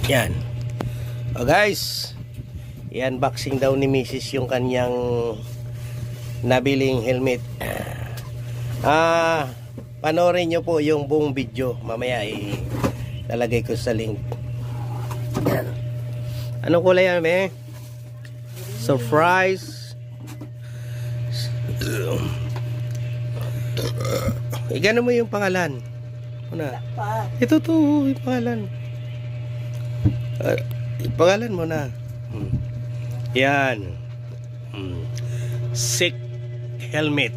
Yan. O guys, i-unboxing daw ni Mrs. yung kanyang nabiling helmet. Panoorin nyo po yung buong video. Mamaya ilalagay ko sa link. Yan. Anong kulay yan, be? Surprise. Igano mo yung pangalan. Una. Ito to, yung pangalan. Pangalan mo na. Yan. Sick helmet.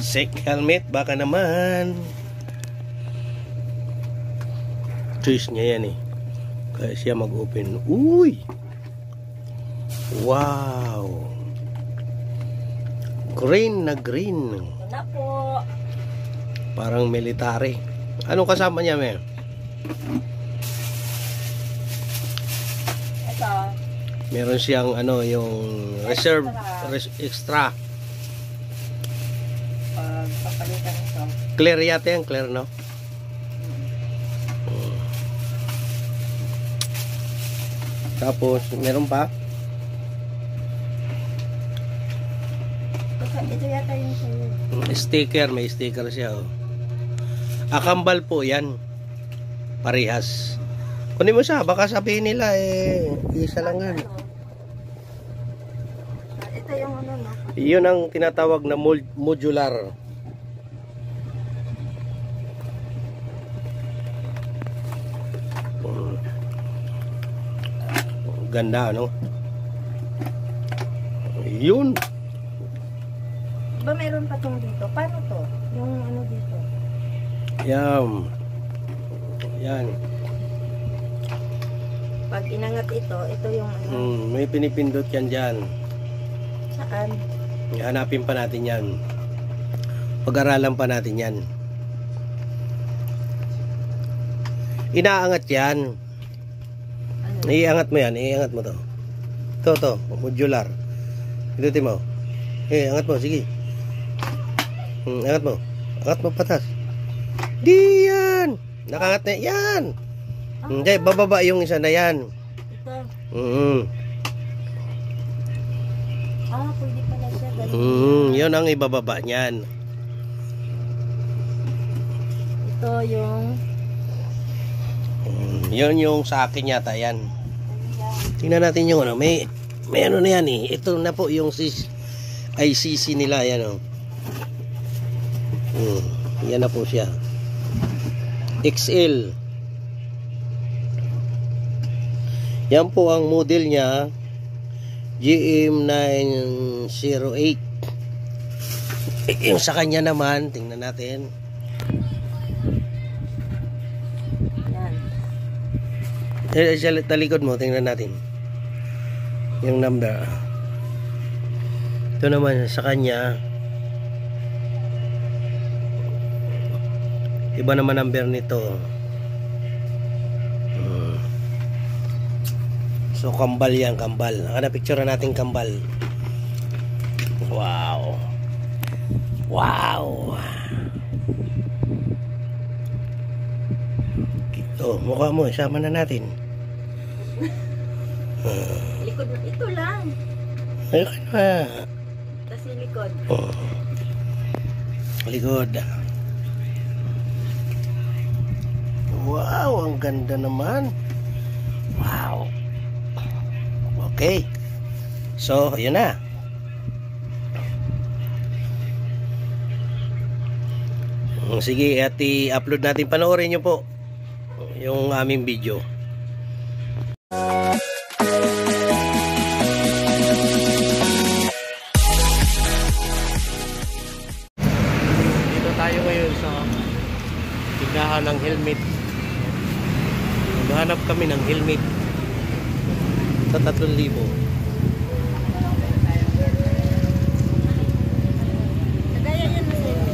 Sick helmet. Baka naman twist niya yan eh. Kaya siya mag-open. Uy! Wow! Green na green. Wala po. Parang military. Anong kasama niya, me? Ito. Meron siyang ano, yung reserve extra. Papalitan ito. Clear yata yan, clear, no? Tapos, meron pa? Ito yata yung sa'yo. Sticker, may sticker siya, oh. Akambal po yan. Parehas. Kunin mo siya, baka sabihin nila, isa lang yan. Ito yung ano, no? Yun ang tinatawag na modular. Ganda, no? Yun. Ba meron pa tong dito? Paano to? Yung ano dito? Yan. Yan. Pag inangat ito yung ano. May pinipindot yan dyan. Saan? Hanapin pa natin yan. Pag-aralan pa natin yan. Inaangat yan. Ano? Iangat mo yan. Iangat mo to. To. Modular. Pindutin mo. Angat mo. Sige. Angat mo. Angat mo patas. Di yan. Nakangat na yan. Hindi. Bababa yung isa na yan. Ito. Pwede pala siya. Ganun. Yun ang ibababa niyan. Ito yung Yun yung sa akin yata yan. Tingnan natin yung ano. May ano na yan eh. Ito na po yung ICC nila. Yan o. Yan na po siya. XL. Yan po ang model niya. GM908. Yung sa kanya naman, tingnan natin. yan. Sa talikod mo, tingnan natin. Yung number. Ito naman sa kanya. Iba naman number nito. So kambal yan, kambal. Naka-picture na natin kambal. Wow. Wow. Ito, mukha mo, isama na natin. Likod mo. Ito lang. Ayun na. Tapos yung likod. Likod. Wow, ang ganda naman. Wow. Okay. So, yun na. Sige, at i-upload natin. Panoorin nyo po yung aming video. Dito tayo ngayon sa tindahan ng helmet. Maghanap kami ng helmet sa 3,000. Kagaya yan na sa'yo.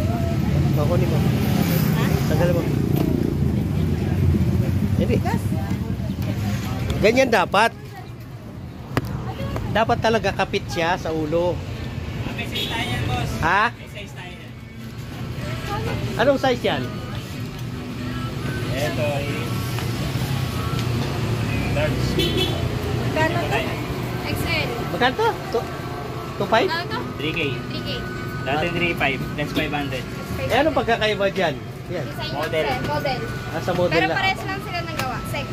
Ako ni mo. Ha? Tagal mo. Hindi. Ganyan dapat. Dapat talaga kapit siya sa ulo. May size tayo yan, boss. Ha? May size tayo yan. Anong size yan? Ito is large. Magkano to? XL. Magkano to? 2.5? Ano to? 3K. 3K. Dati 3.5. That's 500. Eh, ano pagkakaiba dyan? Yan. Design Model. lang, sir. Model. Sa model Pero lang. pares lang sila ng gawa. Sec.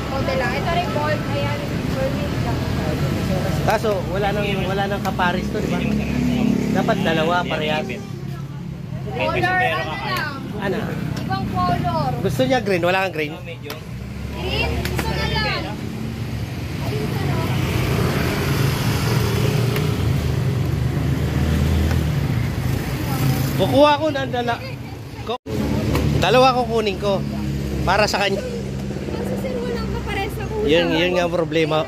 Model lang. Ito rin gold. Ayan. Gold lang. Kaso, wala nang kaparis to, di ba? Dapat dalawa, parehas. Color, ano lang. Ano? Ibang color. Gusto niya green, wala kang green? Medyo. Green. Gusto na lang. Ayun ka, no? Kukuha ko ng dalawa kukunin ko para sa kanya. Kasi sir, walang kapares na kulay. Yun nga ang problema.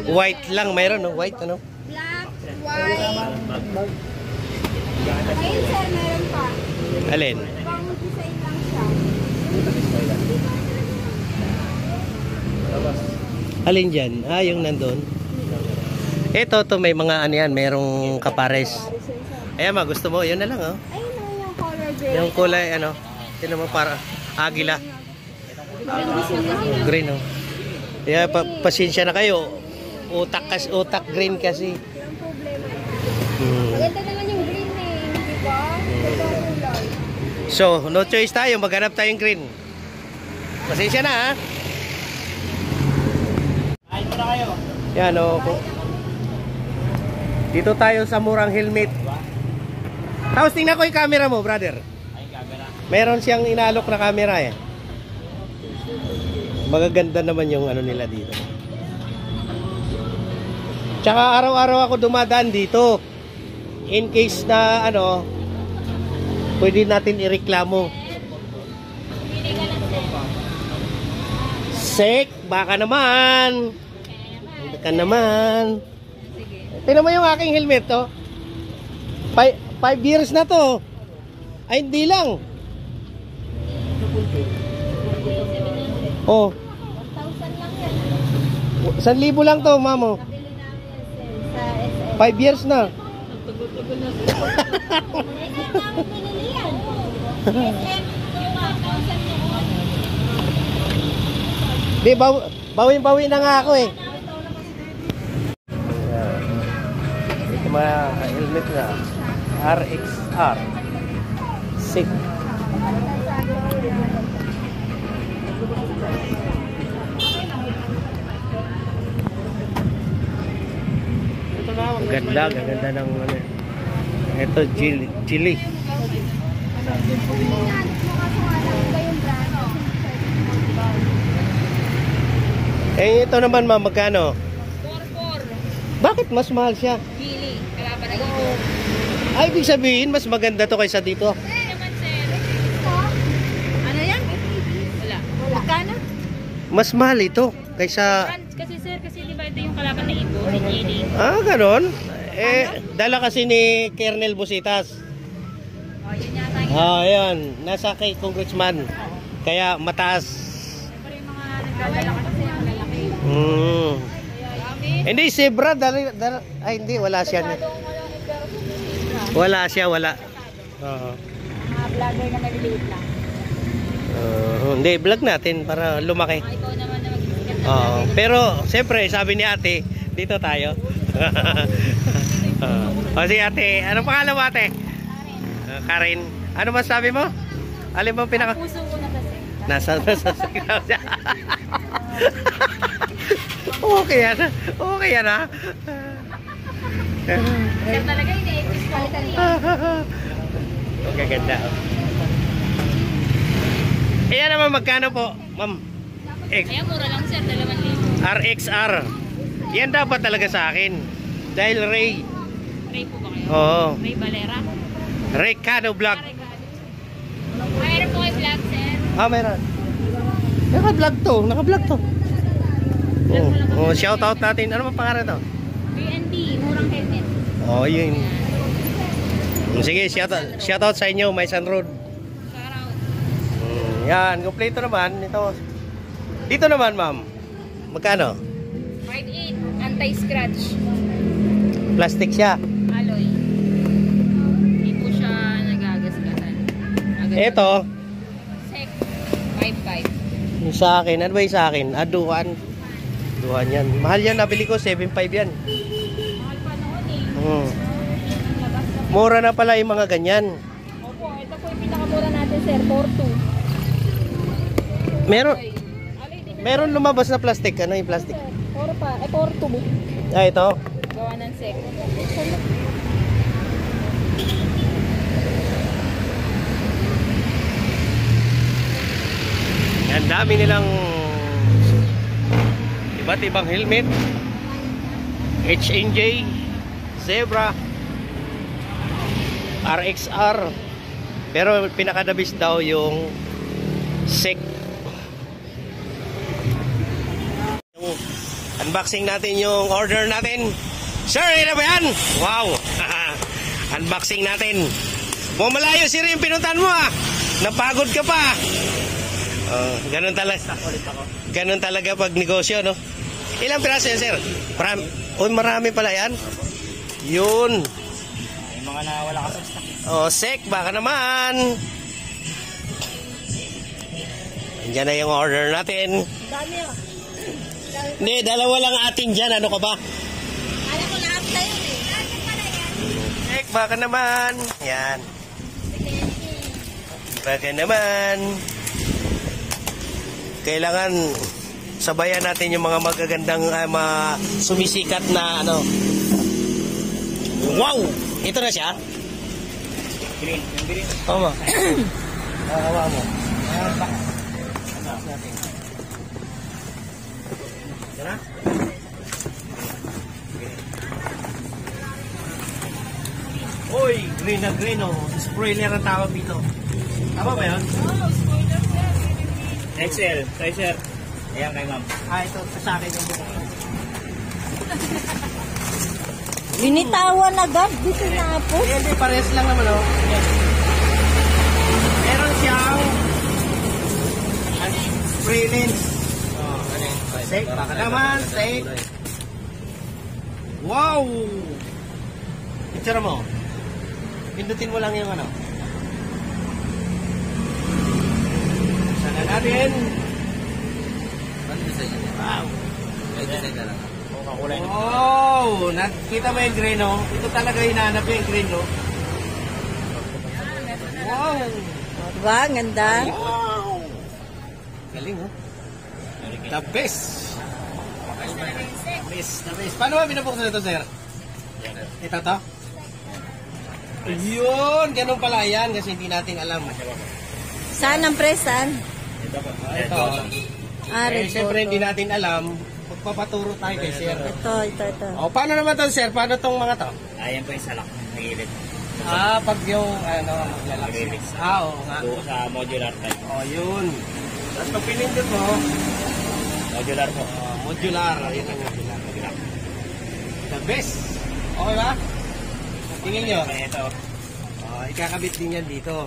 White lang mayroon, no? White ano? Black, white. Ayun sir, meron pa. Alin? Ibang design lang siya. Alin dyan? Ah, yung nandun. Ito, may mga ano yan, merong kapares. Ayan ma, gusto mo? Yun na lang, oh. Ayun na yung color gray. Yung kulay, ano, tinan mo para agila. Green, oh. Kaya pasensya na kayo. Utak green kasi. Yung problema. Hmm. Maganda naman yung green eh. Di ba? Ito kulay. So, no choice tayo. Maghanap tayong green. Pasensya na, ha? Ayun mo na kayo. Yan, oh. Dito tayo sa murang helmet. Tapos tingnan ko yung camera mo, brother. Ayun, camera. Meron siyang inalok na camera, eh. Magaganda naman yung ano nila dito. Tsaka araw-araw ako dumadaan dito. In case na ano, pwede natin ireklamo. Sek, baka naman. Baka naman. Tingnan mo yung aking helmet, to. 5 years na to. Ay, hindi lang. Oh, 1,000 lang yan. 1,000 lang to, mamo. Nabili namin yan sir. Sa SM. 5 years na. SM namin binili yan. SM. Yung 1,000 nyo. Di, bawin-bawi na nga ako eh. Ito mga helmet na. RXR. Sick. Ang ganda ng ano. Ito, chili. Eh, ito naman ma'am, magkano? 4-4. Bakit mas mahal siya? Gili. Kalaban ng ito. Ay, ibig sabihin, mas maganda to kaysa dito. Naman sir. Ano yan? Wala. Magkano? Mas mahal ito kaysa... Kasi sir, kasi di ba ito yung kalaban na ibo, si Gili. Ah, ganon? Eh, dala kasi ni Colonel Busitas. Oh, yun yata yung Ah, ayan. Nasa kay Congressman. Kaya mataas. siyempre yung mga nagdadala kasi ang lalaki. Hmm. Kami, Hindi, si Brad. Ay, hindi. Wala siya. Wala siya, wala. Oo. mga vlogger na maliliit lang. Hindi, vlog natin para lumaki. Ikaw naman na mag-isikat na Oo. Pero, siyempre, sabi ni ate, dito tayo. O, si ate, anong pangalan mo ate? Karen. Ano ba sabi mo? Alin mo pinaka... puso ko na kasi. Nasa sigaw siya. Okay yan. Okay yan ha. Siya talaga yun eh. Palitan niya. Okay, ganda. Ayan naman, magkano po, ma'am? Kaya mura lang sir, 2,000. RXR. Yan dapat talaga sa akin. Dahil Ray. Ray po ba kayo? Oo. Ray Valera? Ray Cano Vlog. Mayroon po kayo vlog sir. Ah, meron. Naka-vlog to. Naka-vlog to. Oh, shout out natin. Ano ba pangalan to? BNB, murang helmet. Oh, yun. Sige, shout out sa inyo, Maisan Road. Shoutout. Yan, kompleto naman. Ito. Dito naman, ma'am. Magkano? 5.8, anti-scratch. Plastic siya. Alloy. Hindi po siya nagagasgatan. Ito, Sec, 5.5. yung sa akin. Ano ba yung sa akin? Aduan. Duhan yan. Mahal yan, nabili ko, 7.5 yan. Mahal pa noon eh. Hmm. Labas na. Mura na pala yung mga ganyan. Opo, ito po yung pinakamura natin, sir. 4.2. Meron, Okay. Alay, din meron lumabas na plastic. Ano yung plastic? 4 pa. 4.2. Ah, ito. Gawa ng sec. Ang dami nilang iba't ibang helmet. HNJ, Zebra, RXR. Pero pinakadabis daw yung SEC. Unboxing natin yung order natin. Sir, ito ba yan? Wow! Unboxing natin. Malayo sir yung pinuntan mo ah. Napagod ka pa. Ganun talaga. Ganun talaga pag negosyo, no? Ilang piraso yan, sir? Marami pala yan. Yun. Yung mga nawala ka sa stock. SEC, baka naman. Andiyan na yung order natin. Dami ah. Hindi, dalawa lang atin dyan. Ano ka ba? Alam ko lahat tayo eh. Dami pala yan. SEC, baka naman. Yan. Baka naman. Kailangan sabayan natin yung mga magagandang sumisikat na ano. Wow! Ito na siya. Green. Yung green. Tama. Hawa mo. Tara. Oy, green na green oh. Spoiler ang tawag dito. Tama ba yun? XL. Sorry, sir. Ayan kay ma'am. Ito sa akin yung buko. Binitawan agad. Dito na po. Hindi, pares lang naman oh. Meron siyang spray lens. Steak, baka naman, steak. Wow! Picture mo. Pindutin mo lang yung ano. Sana natin. Wow! Wow! Nakita mo yung green, no? Ito talaga hinahanap yung green, no? Wow! Diba? Ang ganda. Wow! Galing, oh. The best! The best. Paano ba binubuksan ito, sir? Ito to? Yun! Ganun pala yan kasi hindi natin alam. Saan ang presan? Ito. Red Siyempre hindi natin alam. Magpapaturo tayo kay sir. Ito. O, paano naman to, sir? Paano tong mga to? Ayan po yung salak. Nagilid. Pag yung, maglalaki. Oo nga. Doon sa modular type. O, yun. Tapos pag pinindot mo, Modular po. modular. Ayun ang modular. The best. Okay ba? Tingin nyo. Ito. Ikakabit din yan dito.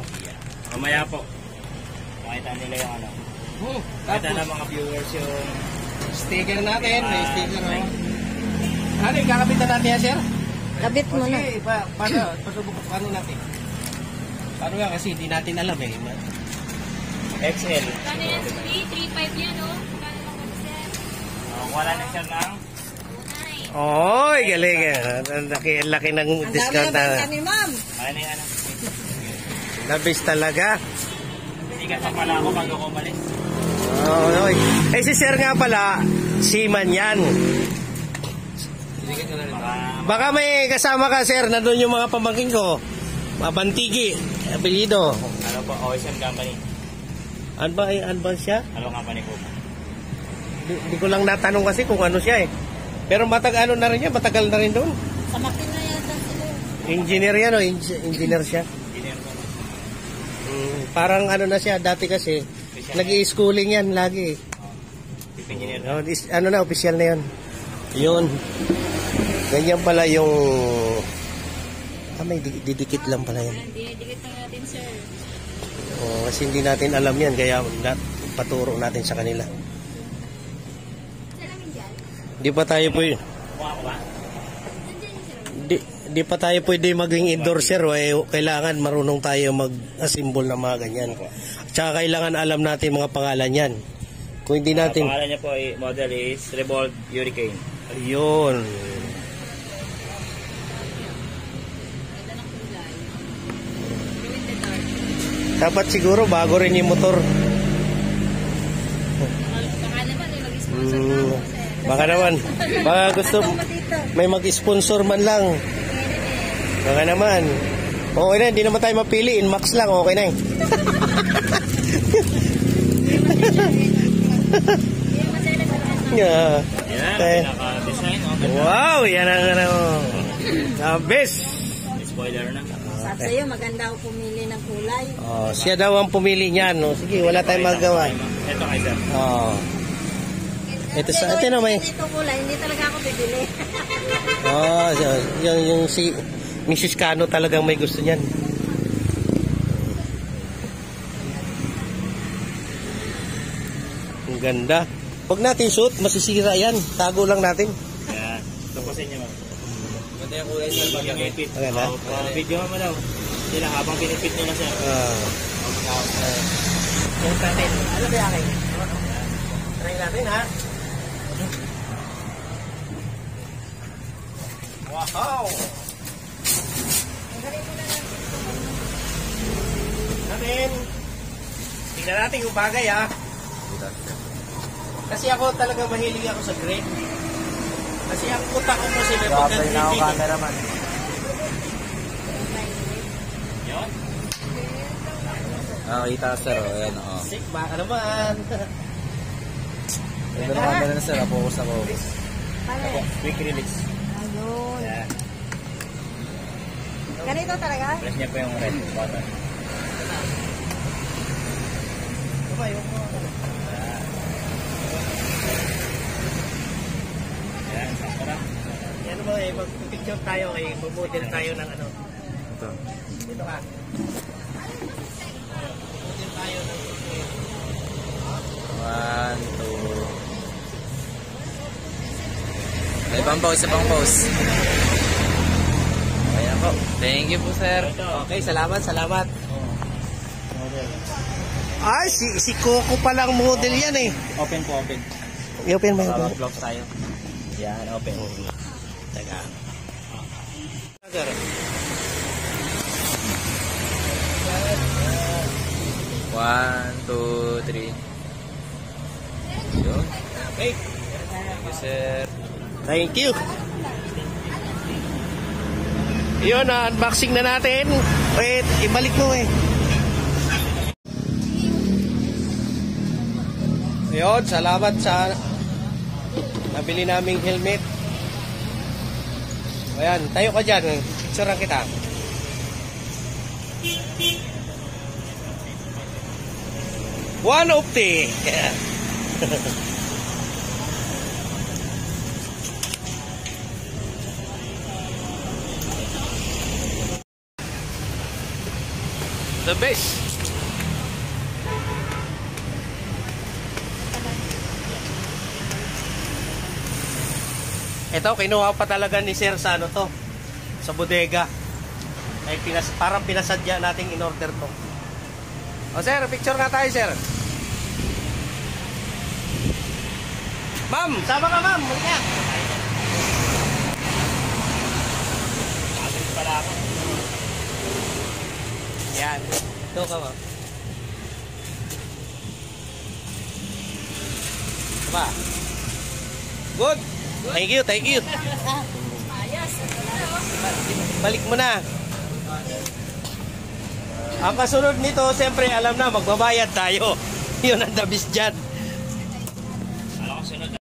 Mamaya po. Makita nila yung ano. Makita Tapos, na mga viewers yung sticker natin. May sticker, no? Ano, ikakabitan natin yan, sir? Kabit mo na. Sige, pasubok, paano natin? Paano nga kasi hindi natin alam eh. XL. Kano yan, 3.5 yan, oh. Kano lang po, sir? Wala na siya ng Oy, galing eh. Laki ng discount na. ni ma'am. ano yung ano. Labis talaga. Sikat pa pala ako bago ko umalis. Oy. Eh si sir nga pala, seaman yan. Baka may kasama ka sir, nandun yung mga pamangkin ko. Mabantigi, apelido. Ano po, Ocean Company. Ano ba siya? Ano company po? Di ko lang natanong kasi kung ano siya eh. Pero matagal na rin yan, matagal na rin doon. Sa makina yata sila. Engineer yan o, engineer siya. Engineer po. Parang ano na siya, dati kasi, nag-i-schooling yan lagi. Chief engineer. Ano na, official na yun. Yun. Ganyan pala yung... may didikit lang pala yan. Dikit lang natin, sir. Kasi hindi natin alam yan, kaya paturo natin sa kanila. Di pa tayo pwede... Di pa tayo pwede maging endorser, kailangan marunong tayo mag-assemble ng mga ganyan. Tsaka kailangan alam natin mga pangalan yan. Kung hindi natin... Pangalan niya po, model is Revolve Hurricane. Ayun. Dapat siguro bago rin yung motor. Baka naman, mag-sponsor na ako, sir. Baka naman. Baka gusto may mag-sponsor man lang. Baka naman. Okay na, hindi naman tayo mapili. Inmax lang, okay na eh. Yeah. Yan, pinaka-design. Wow, yan ang ano. The best. Spoiler na. Sabi sa'yo, maganda ako pumili ng kulay. Oh, siya daw ang pumili niyan. No? Sige, wala tayong magawa. Ito kay sir. Oh. Ito na may. Ito kulay, hindi talaga ako bibili. Oh, yung si Mrs. Cano talagang may gusto niyan. Ang ganda. Huwag natin shoot, masisira yan. Tago lang natin. Yan. Tapusin niya ma'am. Ganda yung kulay sir. Pag yung ipit. Maganda? Video mo daw. Sila habang pinipit nila sir. Yung natin. Ano ba akin? Try natin ha. Wow! Natin. Tingnan natin yung bagay ha. Kasi ako talaga mahilig ako sa grape. Kasi ang utak ko kasi may pagka-drifting. Cameraman. Yun. Kita sir, oh, ayan o. Sick, baka naman. Ito na camera na sir, focus ako. Quick release. Ayun. Yan. Ganito talaga? Press niya po yung red button. Yan, sakto na. Yan mo eh, mag-picture tayo eh, mag-model tayo ng ano. Ito. Dito ka. Model tayo ng 1, 2. May pang pause, isa pang pause. Ayan po. Thank you po sir. Okay, salamat. Ay, si Coco palang model yan eh. Open po, open. I-open mo Para yung vlog tayo. Yan, open. Teka. One, two, three. Yun. Okay. Thank you sir. Thank you. Yun, unboxing na natin. Wait, ibalik mo eh. Yun, salamat sa nabili naming helmet. Ayan, tayo ka dyan. Picturean kita. One of the. The best. Ito, kinuha pa talaga ni Sir sa ano to, sa bodega. Ay parang pinasadya nating in-order to. O Sir, picture nga tayo Sir. Ma'am, sama ka ma'am. Muna. Pala ako. Yan. Ito ka ma'am. Diba? Good. Thank you, thank you. Balik mo na. Ang kasunod nito, siyempre alam na, magbabayad tayo. Yun ang dabis dyan. Alam ko sunod.